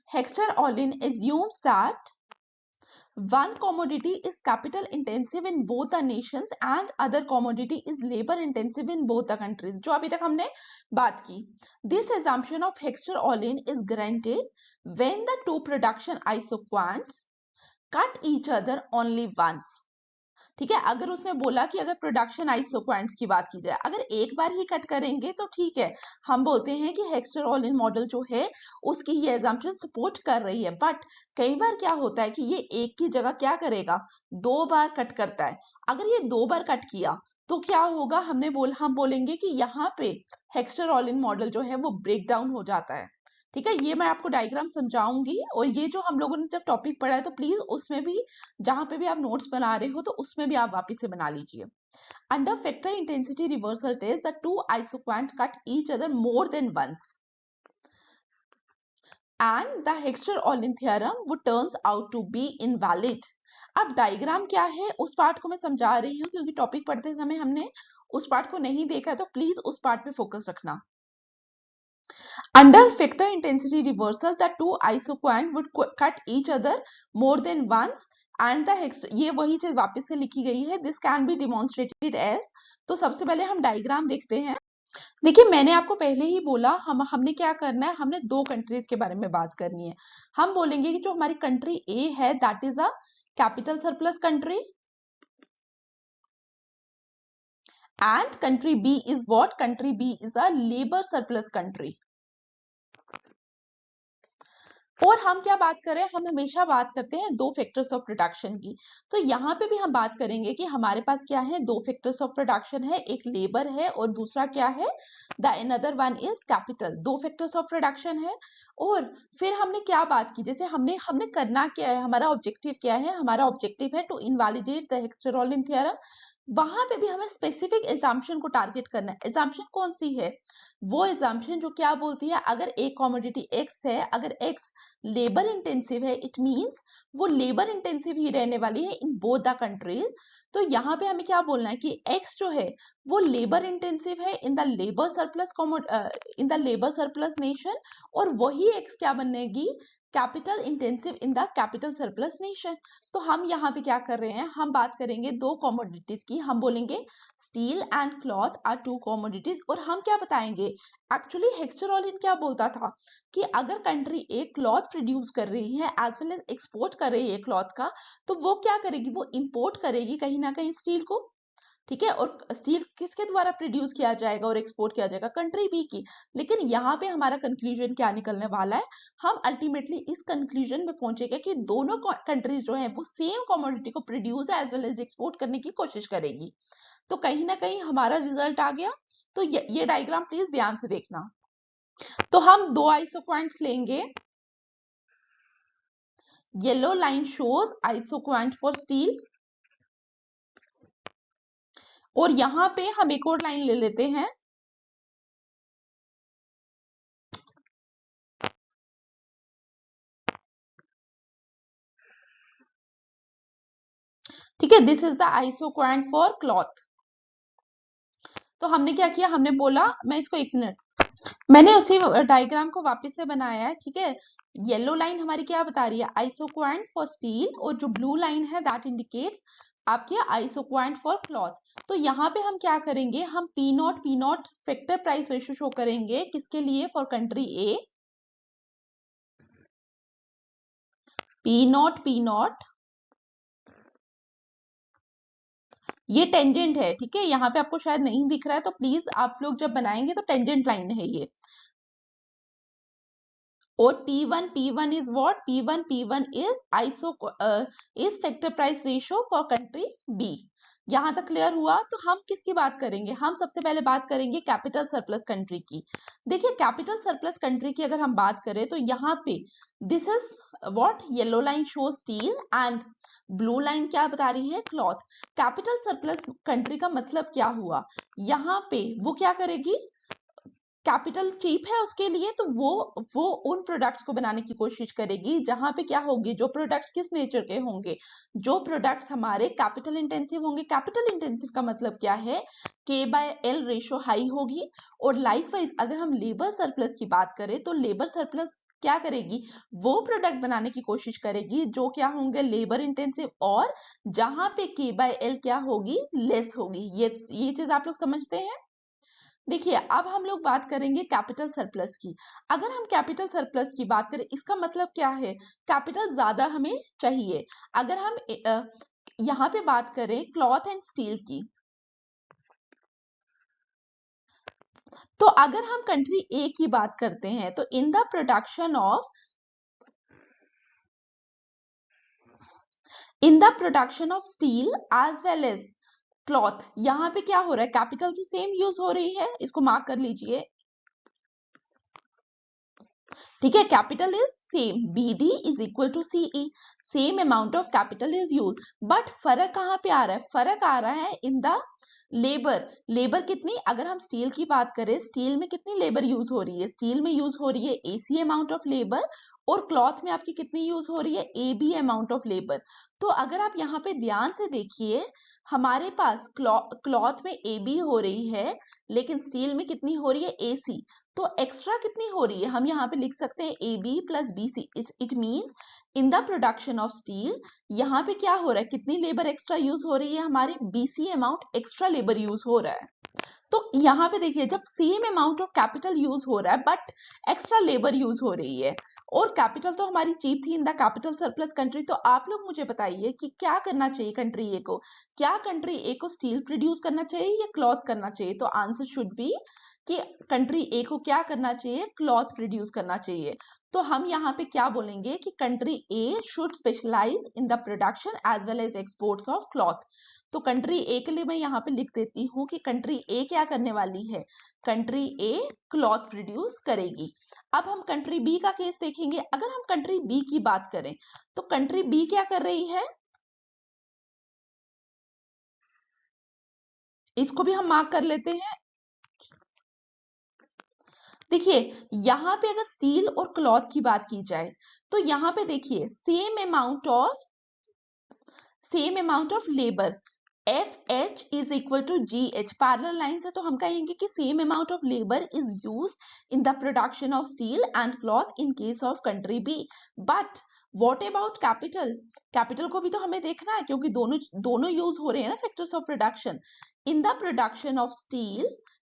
हेक्स्टर-ओलिन assumes that one commodity is capital intensive in both the nations and other commodity is labor intensive in both the countries, जो अभी तक हमने बात की. This assumption of Hexter-Ohlin is granted when the two production isoquants cut each other only once. ठीक है, अगर उसने बोला कि अगर प्रोडक्शन आइसोक्वांट्स की बात की जाए, अगर एक बार ही कट करेंगे तो ठीक है, हम बोलते हैं कि हेक्स्टर-ओलिन मॉडल जो है उसकी ये एजम्पशन सपोर्ट कर रही है. बट कई बार क्या होता है कि ये एक की जगह क्या करेगा, दो बार कट करता है. अगर ये दो बार कट किया तो क्या होगा, हम बोलेंगे कि यहाँ पे हेक्स्टर-ओलिन मॉडल जो है वो ब्रेक डाउन हो जाता है. ठीक है, ये मैं आपको डायग्राम समझाऊंगी, और ये जो हम लोगों ने जब टॉपिक पढ़ा है तो प्लीज उसमें भी, जहां पे भी आप नोट्स बना रहे हो तो उसमें भी आप वापस से बना लीजिए. Under factor intensity reversal test the two isoquant cut each other more than once and the Hexter-Ohlin theorem would turns out to be invalid. अब डायग्राम क्या है उस पार्ट को मैं समझा रही हूँ, क्योंकि टॉपिक पढ़ते समय हमने उस पार्ट को नहीं देखा है, तो प्लीज उस पार्ट पे फोकस रखना. Under factor intensity reversal, the two isoquant would cut each other more than once, and the ये वही चीज वापस से लिखी गई है. This can be demonstrated as, तो सबसे पहले हम डायग्राम देखते हैं. देखिए, मैंने आपको पहले ही बोला हमने क्या करना है, हमने दो कंट्रीज के बारे में बात करनी है. हम बोलेंगे कि जो हमारी कंट्री ए है that is a capital surplus country, and country B is what, country B is a labour surplus country. और हम क्या बात करें, हम हमेशा बात करते हैं दो फैक्टर्स ऑफ प्रोडक्शन की. तो यहाँ पे भी हम बात करेंगे कि हमारे पास क्या है, दो फैक्टर्स ऑफ प्रोडक्शन है, एक लेबर है और दूसरा क्या है, the another one is capital. दो फैक्टर्स ऑफ प्रोडक्शन है. और फिर हमने क्या बात की, जैसे हमने करना क्या है, हमारा ऑब्जेक्टिव क्या है, हमारा ऑब्जेक्टिव है to invalidate the Heckscher Ohlin theorem. वहां पे भी हमें स्पेसिफिक एग्जाम्पशन को टारगेट करना है. एग्जाम्पशन कौन सी है, वो एग्जाम्पशन जो क्या बोलती है, अगर एक कमोडिटी एक्स है, अगर एक्स लेबर इंटेंसिव है, इट मींस वो लेबर इंटेंसिव ही रहने वाली है इन बोथ द कंट्रीज. तो यहाँ पे हमें क्या बोलना है कि एक्स जो है वो लेबर इंटेंसिव है in the labour surplus in the labour surplus nation, और वही एक्स क्या बनेगी, capital intensive in the capital surplus nation. तो हम यहाँ पे क्या कर रहे हैं, हम बात करेंगे दो कमोडिटीज की. हम बोलेंगे steel and cloth are two commodities, और हम क्या बताएंगे, एक्चुअली हेक्स्टर-ओलिन क्या बोलता था कि अगर कंट्री एक क्लॉथ प्रोड्यूस कर रही है एज वेल एज एक्सपोर्ट कर रही है क्लॉथ का, तो वो क्या करेगी, वो इंपोर्ट करेगी कहीं ना कहीं स्टील को. ठीक है, और स्टील किसके द्वारा प्रोड्यूस किया जाएगा और एक्सपोर्ट किया जाएगा, कंट्री बी की. लेकिन यहाँ पे हमारा कंक्लूजन क्या निकलने वाला है, हम अल्टीमेटली इस कंक्लूजन में पहुंचेंगे कि दोनों कंट्रीज जो है वो सेम कमोडिटी को produce as well as export करने की कोशिश करेगी. तो कहीं ना कहीं हमारा रिजल्ट आ गया. तो ये डायग्राम प्लीज ध्यान से देखना. तो हम दो आइसोक्वांट्स लेंगे. Yellow line shows isoquant for steel, और यहां पे हम एक और लाइन ले लेते हैं. ठीक है, this is the isoquant for cloth. तो हमने क्या किया, हमने बोला, मैं इसको एक मिनट, मैंने उसी डायग्राम को वापस से बनाया है. ठीक है, येलो लाइन हमारी क्या बता रही है, आइसोक्वांट फॉर स्टील, और जो ब्लू लाइन है दैट इंडिकेट्स आपके आइसोक्वांट फॉर क्लॉथ. तो यहाँ पे हम क्या करेंगे, हम P not factor price ratio show करेंगे, किसके लिए, for country A. P not ये टेंजेंट है. ठीक है, यहाँ पे आपको शायद नहीं दिख रहा है, तो प्लीज आप लोग जब बनाएंगे तो टेंजेंट लाइन है ये. और P1 is what, P1 is factor price ratio for country B. यहां तक क्लियर हुआ. तो हम किसकी बात करेंगे, हम सबसे पहले बात करेंगे कैपिटल सरप्लस कंट्री की. देखिए, कैपिटल सरप्लस कंट्री की अगर हम बात करें तो यहाँ पे this is what, yellow line show steel and blue line क्या बता रही है, क्लॉथ. कैपिटल सरप्लस कंट्री का मतलब क्या हुआ, यहाँ पे वो क्या करेगी, कैपिटल चीप है उसके लिए, तो वो उन प्रोडक्ट्स को बनाने की कोशिश करेगी जहां पे क्या होगी, जो प्रोडक्ट्स किस नेचर के होंगे, जो प्रोडक्ट्स हमारे कैपिटल इंटेंसिव होंगे। कैपिटल इंटेंसिव का मतलब क्या है, K/L रेशो हाई होगी। और लाइकवाइज अगर हम लेबर सरप्लस की बात करें तो लेबर सरप्लस क्या करेगी, वो प्रोडक्ट बनाने की कोशिश करेगी जो क्या होंगे, लेबर इंटेंसिव, और जहां पे K/L क्या होगी, लेस होगी। ये चीज आप लोग समझते हैं। देखिए अब हम लोग बात करेंगे कैपिटल सरप्लस की। अगर हम कैपिटल सरप्लस की बात करें, इसका मतलब क्या है, कैपिटल ज्यादा हमें चाहिए। अगर हम यहाँ पे बात करें क्लॉथ एंड स्टील की, तो अगर हम कंट्री ए की बात करते हैं तो in the production of steel as well as cloth, यहाँ पे क्या हो रहा है, कैपिटल तो सेम यूज हो रही है, इसको मार्क कर लीजिए। ठीक है, capital is same, BD is equal to CE, same amount of capital is use. But फर्क कहाँ पे आ रहा है, फर्क आ रहा है इन द लेबर कितनी, अगर हम स्टील की बात करें, स्टील में कितनी लेबर यूज हो रही है, स्टील में यूज हो रही है AC अमाउंट ऑफ लेबर, और क्लॉथ में आपकी कितनी यूज हो रही है, AB अमाउंट ऑफ लेबर। तो अगर आप यहाँ पे ध्यान से देखिए, हमारे पास क्लॉथ में AB हो रही है, लेकिन स्टील में कितनी हो रही है, AC। तो एक्स्ट्रा कितनी हो रही है, हम यहाँ पे लिख सकते हैं AB plus BC। It means in the production of steel, यहाँ पे क्या हो रहा है, कितनी लेबर एक्स्ट्रा यूज हो रही है, हमारी BC amount extra labour use हो रहा है। तो यहाँ पे देखिए, जब same amount of capital use हो रहा है बट एक्स्ट्रा लेबर यूज हो रही है, और कैपिटल तो हमारी चीप थी इन द कैपिटल सरप्लस कंट्री, तो आप लोग मुझे बताइए कि क्या करना चाहिए कंट्री ए को, क्या कंट्री ए को स्टील प्रोड्यूस करना चाहिए या क्लॉथ करना चाहिए। तो आंसर शुड बी कि कंट्री ए को क्या करना चाहिए, क्लॉथ प्रोड्यूस करना चाहिए। तो हम यहाँ पे क्या बोलेंगे कि country A should specialize in the production as well as exports of cloth. तो कंट्री ए के लिए मैं यहाँ पे लिख देती हूँ कि कंट्री ए क्या करने वाली है, कंट्री ए क्लॉथ प्रोड्यूस करेगी। अब हम कंट्री बी का केस देखेंगे। अगर हम कंट्री बी की बात करें तो कंट्री बी क्या कर रही है, इसको भी हम मार्क कर लेते हैं। देखिए यहाँ पे अगर स्टील और क्लॉथ की बात की जाए तो यहाँ पे देखिए same amount of labour, FH is equal to GH, parallel line है, तो हम कहेंगे कि same amount of labour is use in the production of steel and cloth in case of country B. But what about capital, capital को भी तो हमें देखना है, क्योंकि दोनों यूज हो रहे हैं ना factors of production. In the production of steel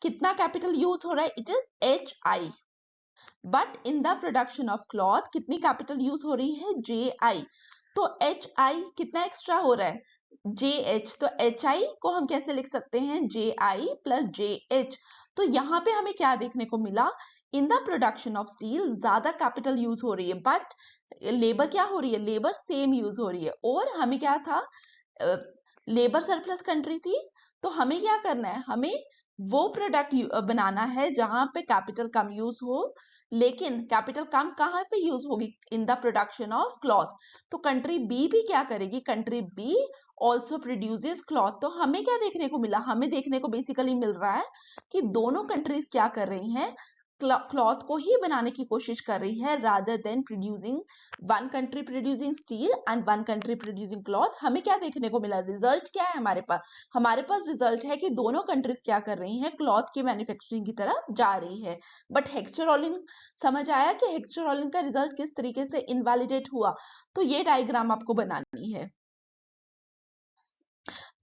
कितना कैपिटल यूज हो रहा है, it is HI। But in the production of cloth कितनी कैपिटल यूज हो रही है, JI। तो HI कितना एक्स्ट्रा हो रहा है, JH। तो HI को हम कैसे लिख सकते हैं, JI प्लस JH। तो यहाँ पे हमें क्या देखने को मिला, इन द प्रोडक्शन ऑफ स्टील ज्यादा कैपिटल यूज हो रही है, बट लेबर क्या हो रही है, लेबर सेम यूज हो रही है। और हमें क्या था, लेबर सरप्लस कंट्री थी, तो हमें क्या करना है, हमें वो प्रोडक्ट बनाना है जहां पे कैपिटल कम यूज हो, लेकिन कैपिटल कम कहाँ पे यूज होगी, in the production of cloth. तो कंट्री बी भी क्या करेगी, country B also produces cloth. तो हमें क्या देखने को मिला, हमें देखने को बेसिकली मिल रहा है कि दोनों कंट्रीज क्या कर रही हैं, क्लॉथ को ही बनाने की कोशिश कर रही है, rather than producing one country producing steel and one country producing cloth. हमें क्या देखने को मिला, रिजल्ट क्या है हमारे पास रिजल्ट है कि दोनों कंट्रीज क्या कर रही हैं, क्लॉथ की मैन्युफैक्चरिंग की तरफ जा रही है। बट हेक्स्चर समझ आया कि हेक्स्चर का रिजल्ट किस तरीके से इनवैलिडेट हुआ। तो ये डायग्राम आपको बनानी है।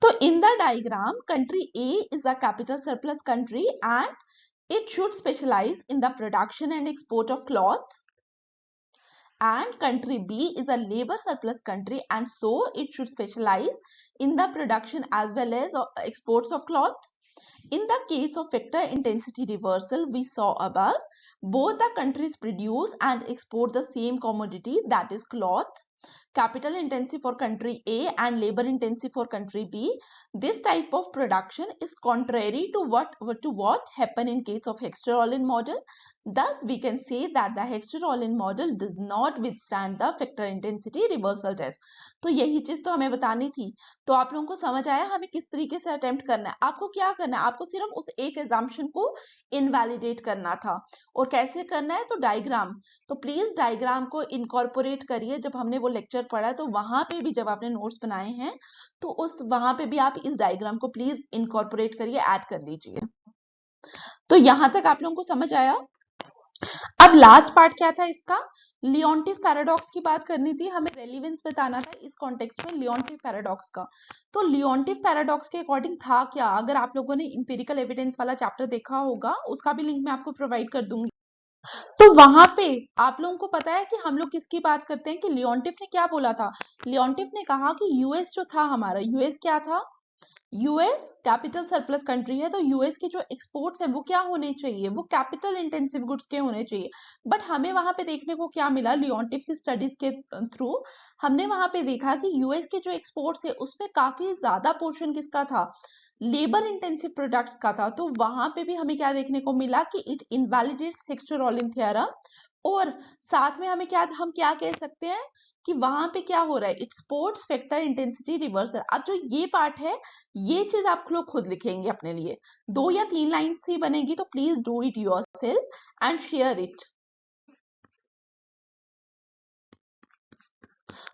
तो in the diagram, country A is a capital surplus country and it should specialize in the production and export of cloth. And country B is a labor surplus country and so it should specialize in the production as well as exports of cloth. In the case of factor intensity reversal we saw above, both the countries produce and export the same commodity, that is cloth. capital intensive for country A and labor intensive for country B. This type of production is contrary to what happen in case of Hexter-Ohlin model. Thus, we can say that the Hexter-Ohlin model does not withstand the factor intensity reversal test. तो यही चीज तो हमें बतानी थी. तो आप लोगों को समझ आया हमें किस तरीके से अटेम्प्ट करना है. आपको क्या करना है, आपको सिर्फ उस एक एग्जाम्पशन को इनवैलिडेट करना था. और कैसे करना है, तो डायग्राम. तो प्लीज डायग्राम को इनकॉर्पोरेट करिए. जब हमने वो लेक्चर पढ़ा तो वहां पे भी जब आपने नोट्स बनाए हैं तो उस वहां पे भी आप इस डायग्राम को प्लीज इनकॉर्पोरेट करिए, ऐड कर लीजिए. तो यहां तक आप लोगों को समझ आया. अब लास्ट पार्ट क्या था इसका, लियोन्टिफ पैराडॉक्स की बात करनी थी. हमें रेलिवेंस बताना था इस कॉन्टेक्स्ट में लियोन्टिफ पैराडॉक्स का. तो लियोन्टिफ पैराडॉक्स के अकॉर्डिंग था क्या, अगर आप लोगों ने इंपेरिकल एविडेंस वाला चैप्टर देखा होगा उसका भी लिंक मैं आपको प्रोवाइड कर दूंगी. तो वहां पे आप लोगों को पता है कि हम लोग किसकी बात करते हैं, कि लियोन्टिफ ने क्या बोला था. लियोन्टिफ ने कहा कि यूएस जो था हमारा, यूएस क्या था, यूएस कैपिटल सरप्लस कंट्री है. तो यूएस के जो एक्सपोर्ट्स हैं वो क्या होने चाहिए, वो कैपिटल इंटेंसिव गुड्स के होने चाहिए. बट हमें वहां पे देखने को क्या मिला, लियोन्टिफ की स्टडीज के थ्रू हमने वहां पे देखा कि यूएस के जो एक्सपोर्ट्स थे उसमें काफी ज्यादा पोर्शन किसका था, लेबर इंटेंसिव प्रोडक्ट्स का था. तो वहां पे भी हमें क्या देखने को मिला कि इट इनवैलिडेट्स हेक्स्टर-ओलिन थ्योरम. और साथ में हमें हम क्या कह सकते हैं कि वहां पे क्या हो रहा है, it supports factor intensity reversal. अब जो ये पार्ट है ये चीज आप लोग खुद लिखेंगे अपने लिए, 2 या 3 लाइन्स ही बनेगी. तो please do it yourself and share it.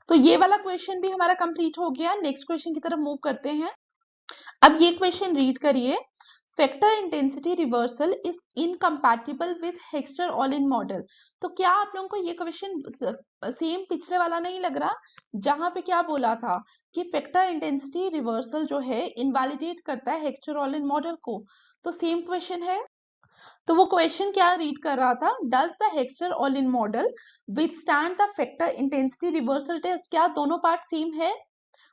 तो ये वाला क्वेश्चन भी हमारा कंप्लीट हो गया. नेक्स्ट क्वेश्चन की तरफ मूव करते हैं. अब ये क्वेश्चन रीड करिए. Factor intensity reversal is incompatible with Heckscher Ohlin model. तो क्या आप लोगों को ये क्वेश्चन सेम पिछले वाला नहीं लग रहा, जहां पे क्या बोला था कि फैक्टर इंटेंसिटी रिवर्सल जो है इनवैलिडेट करता है हेक्स्टर-ओलिन मॉडल को. तो सेम क्वेश्चन है. तो वो क्वेश्चन क्या रीड कर रहा था, does the Heckscher Ohlin model withstand the factor intensity reversal test. क्या दोनों पार्ट सेम है,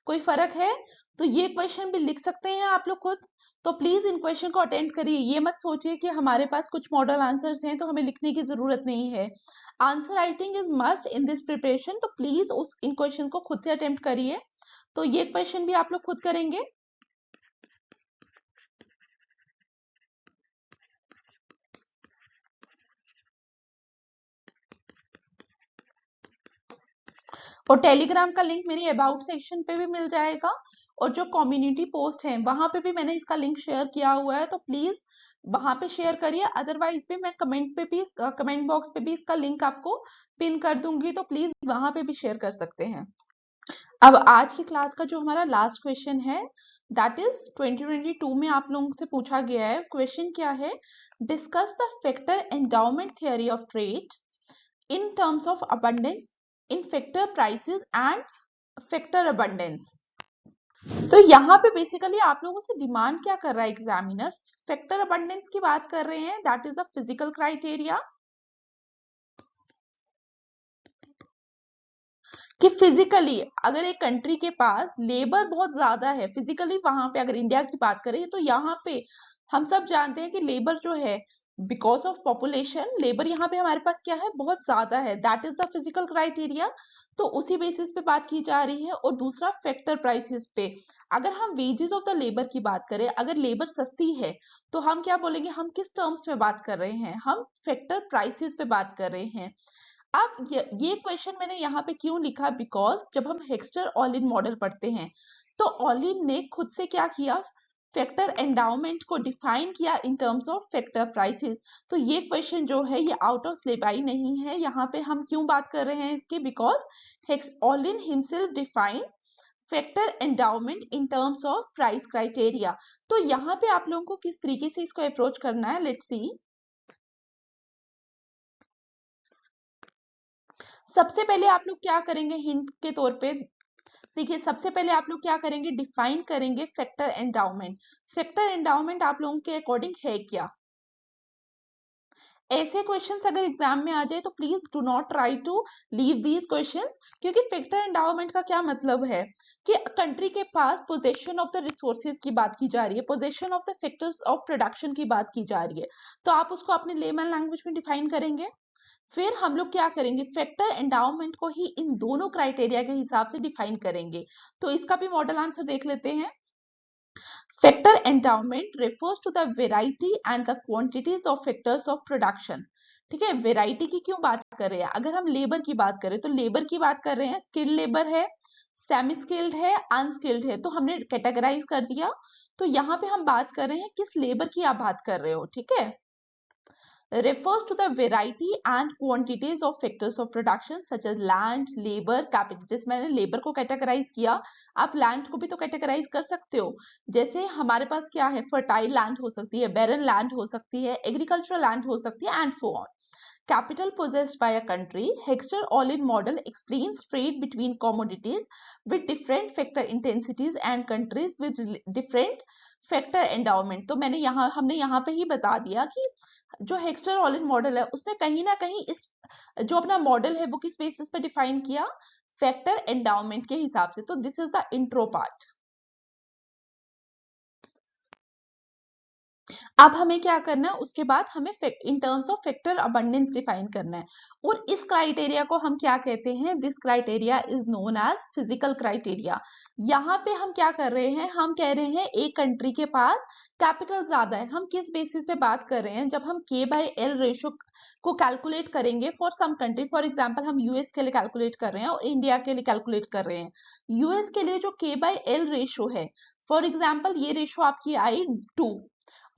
कोई फर्क है. तो ये क्वेश्चन भी लिख सकते हैं आप लोग खुद. तो प्लीज इन क्वेश्चन को अटेम्प्ट करिए. ये मत सोचिए कि हमारे पास कुछ मॉडल आंसर्स हैं तो हमें लिखने की जरूरत नहीं है. Answer writing is must in this preparation. तो प्लीज इन क्वेश्चन को खुद से अटेम्प्ट करिए. तो ये क्वेश्चन भी आप लोग खुद करेंगे. और टेलीग्राम का लिंक मेरी अबाउट सेक्शन पे भी मिल जाएगा. और जो कम्युनिटी पोस्ट है वहां पे भी मैंने इसका लिंक शेयर किया हुआ है. तो प्लीज वहां पे शेयर करिए. अदरवाइज भी मैं कमेंट बॉक्स पे भी इसका लिंक आपको पिन कर दूंगी. तो प्लीज वहां पे भी शेयर कर सकते हैं. अब आज की क्लास का जो हमारा लास्ट क्वेश्चन है दैट इज 2022 में आप लोगों से पूछा गया है. क्वेश्चन क्या है, discuss the factor endowment theory of trade in terms of abundance in factor prices and factor abundance. तो यहाँ पे बेसिकली आप लोगों से डिमांड क्या कर रहा है एग्जामिनर, फैक्टर अबंडेंस की बात कर रहे हैं. That is the physical criteria कि फिजिकली अगर एक कंट्री के पास लेबर बहुत ज्यादा है, फिजिकली वहां पे अगर इंडिया की बात करें तो यहाँ पे हम सब जानते हैं कि लेबर जो है बिकॉज ऑफ पॉपुलेशन लेबर यहाँ पे हमारे पास क्या है, बहुत ज्यादा है. That is the physical criteria. तो उसी बेसिस पे बात की जा रही है. और दूसरा फैक्टर प्राइसेस पे, अगर हम वेजेस ऑफ द लेबर की बात करें, अगर लेबर सस्ती है तो हम क्या बोलेंगे, हम किस टर्म्स में बात कर रहे हैं, हम फैक्टर प्राइसेस पे बात कर रहे हैं. अब ये क्वेश्चन मैंने यहाँ पे क्यों लिखा, बिकॉज जब हम हेक्स्टर-ओलिन मॉडल पढ़ते हैं तो ओलिन ने खुद से क्या किया, फैक्टर एंडाउमेंट को डिफाइन किया इन टर्म्स ऑफ फैक्टर प्राइसेस. तो ये क्वेश्चन जो है ये आउट ऑफ सिलेबस नहीं है. यहाँ पे हम क्यों बात कर रहे हैं इसके, because Olin himself define factor endowment in terms of price criteria. तो यहाँ पे आप लोगों को किस तरीके से इसको अप्रोच करना है, लेट्स सी. सबसे पहले आप लोग क्या करेंगे, हिंट के तौर पे देखिए, सबसे पहले आप लोग क्या करेंगे, डिफाइन करेंगे फैक्टर एंडाउमेंट. फैक्टर एंडाउमेंट आप लोगों के अकॉर्डिंग है क्या. ऐसे क्वेश्चंस अगर एग्जाम में आ जाए तो please do not try to leave these questions, क्योंकि फैक्टर एंडाउमेंट का क्या मतलब है कि कंट्री के पास पोजेशन ऑफ द रिसोर्सेज की बात की जा रही है, possession of the factors of production की बात की जा रही है. तो आप उसको अपने लेमन लैंग्वेज में डिफाइन करेंगे. फिर हम लोग क्या करेंगे, फैक्टर एंडाउमेंट को ही इन दोनों क्राइटेरिया के हिसाब से डिफाइन करेंगे। तो इसका भी मॉडल आंसर देख लेते हैं। Factor endowment refers to the variety and the quantities of factors of production। ठीक है, वेराइटी की क्यों बात कर रहे हैं, अगर हम लेबर की बात करें तो लेबर की बात कर रहे हैं, स्किल्ड लेबर है, सेमी स्किल्ड है, अनस्किल्ड है, तो हमने कैटेगराइज कर दिया। तो यहाँ पे हम बात कर रहे हैं किस लेबर की आप बात कर रहे हो, ठीक है। refers to the variety and quantities of factors of production such as land, labor, capital। जैसे मैंने लेबर को कैटेगराइज किया, आप लैंड को भी तो कैटेगराइज कर सकते हो। जैसे हमारे पास क्या है, फर्टाइल लैंड हो सकती है, बैरन लैंड हो सकती है, एग्रीकल्चरल लैंड हो सकती है, and so on. Capital possessed by a country, Hexter Olin model explains trade between commodities with different factor intensities and countries with different factor endowment। तो हमने यहाँ पे ही बता दिया कि जो हेक्स्टर ऑलिन मॉडल है उसने कहीं ना कहीं इस जो अपना मॉडल है वो किस बेसिस पे डिफाइन किया, फैक्टर एंडाउमेंट के हिसाब से। तो this is the intro part. अब हमें क्या करना है, उसके बाद हमें इन terms of factor abundance define करना है। और इस क्राइटेरिया को हम क्या कहते हैं, this criteria is known as physical criteria. यहाँ पे हम क्या कर रहे हैं, हम कह रहे हैं एक कंट्री के पास कैपिटल ज्यादा है। हम किस बेसिस पे बात कर रहे हैं, जब हम K/L रेशो को कैलकुलेट करेंगे for some country, for example हम यूएस के लिए कैलकुलेट कर रहे हैं और इंडिया के लिए कैलकुलेट कर रहे हैं। यूएस के लिए जो K/L रेशो है, फॉर एग्जाम्पल ये रेशो आपकी आई 2,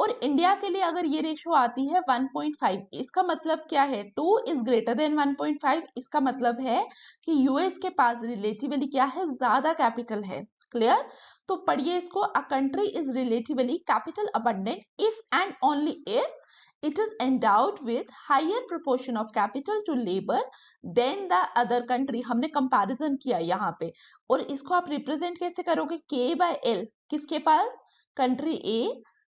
और इंडिया के लिए अगर ये रेशो आती है 1.5, इसका मतलब क्या है, 2 इज ग्रेटर देन 1.5। इसका मतलब है कि यूएस के पास रिलेटिवली क्या है, ज्यादा कैपिटल है। क्लियर। तो पढ़िए इसको, a country is relatively capital abundant if and only if it is endowed with higher proportion of capital to labor than the other country। हमने कंपैरिजन किया यहाँ पे, और इसको आप रिप्रेजेंट कैसे करोगे, K/L किसके पास, country A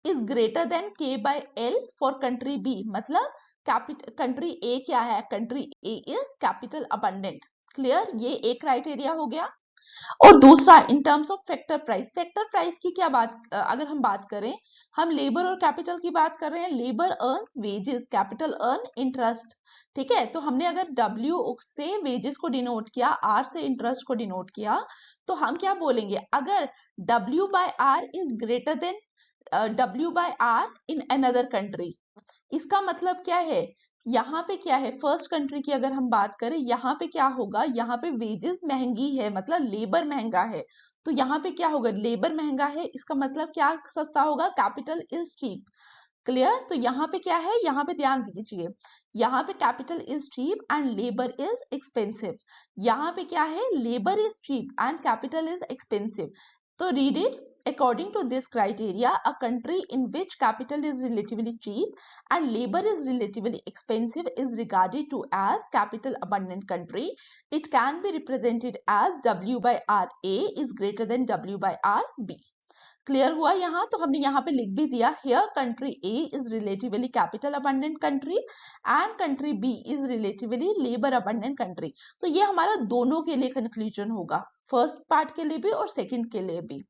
is greater than K/L for country B। मतलब कंट्री A क्या है, country A is capital abundant। Clear, ये एक क्राइटेरिया हो गया। और दूसरा in terms of factor price, factor price की क्या बात, अगर हम बात करें, हम लेबर और कैपिटल की बात कर रहे हैं। Labour earns wages, capital earn interest. ठीक है, तो हमने अगर W से वेजेस को डिनोट किया, R से इंटरेस्ट को डिनोट किया, तो हम क्या बोलेंगे, अगर W/R is greater than W/R in another country. इसका मतलब क्या है, यहाँ पे क्या है, फर्स्ट कंट्री की अगर हम बात करें, यहाँ पे क्या होगा, यहाँ पे वेजेस महंगी है, मतलब लेबर महंगा है। तो यहाँ पे क्या होगा, लेबर महंगा है, इसका मतलब क्या सस्ता होगा, कैपिटल इज चीप। क्लियर। तो यहाँ पे क्या है, यहाँ पे ध्यान दीजिए, यहाँ पे capital is cheap and labour is expensive. यहाँ पे क्या है, labour is cheap and capital is expensive. तो read it. According to this criteria, a country in which capital is relatively cheap and labor is relatively expensive is regarded to as capital abundant country. It can be represented as W/RA is greater than W/RB। Clear हुआ यहाँ, तो हमने यहाँ पे लिख भी दिया, here country A is relatively capital abundant country and country B is relatively labor abundant country। तो ये हमारा दोनों के लिए कंक्लूजन होगा, फर्स्ट पार्ट के लिए भी और सेकंड के लिए भी।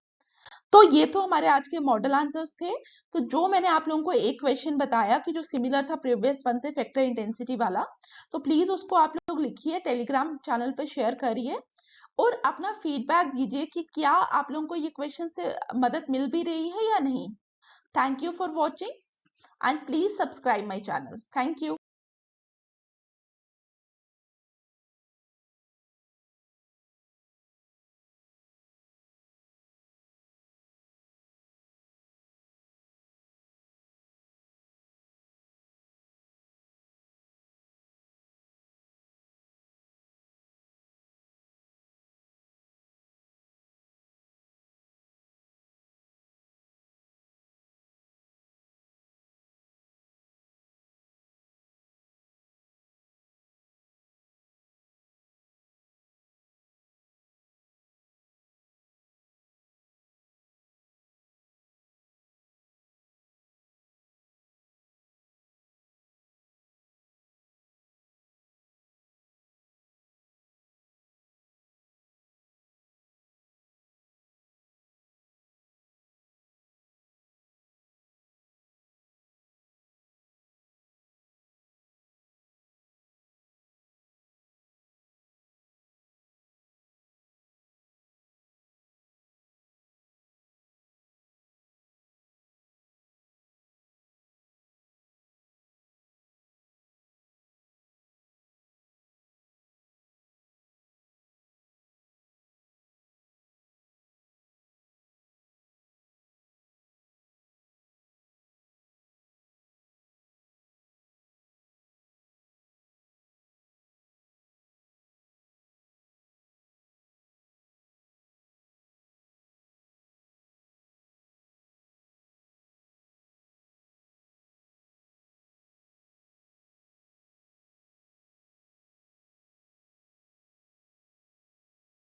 तो ये तो हमारे आज के मॉडल आंसर्स थे। तो जो मैंने आप लोगों को एक क्वेश्चन बताया कि जो सिमिलर था प्रीवियस वन से, फैक्टर इंटेंसिटी वाला, तो प्लीज उसको आप लोग लिखिए, टेलीग्राम चैनल पे शेयर करिए और अपना फीडबैक दीजिए कि क्या आप लोगों को ये क्वेश्चन से मदद मिल भी रही है या नहीं। Thank you for watching and please subscribe my channel. Thank you.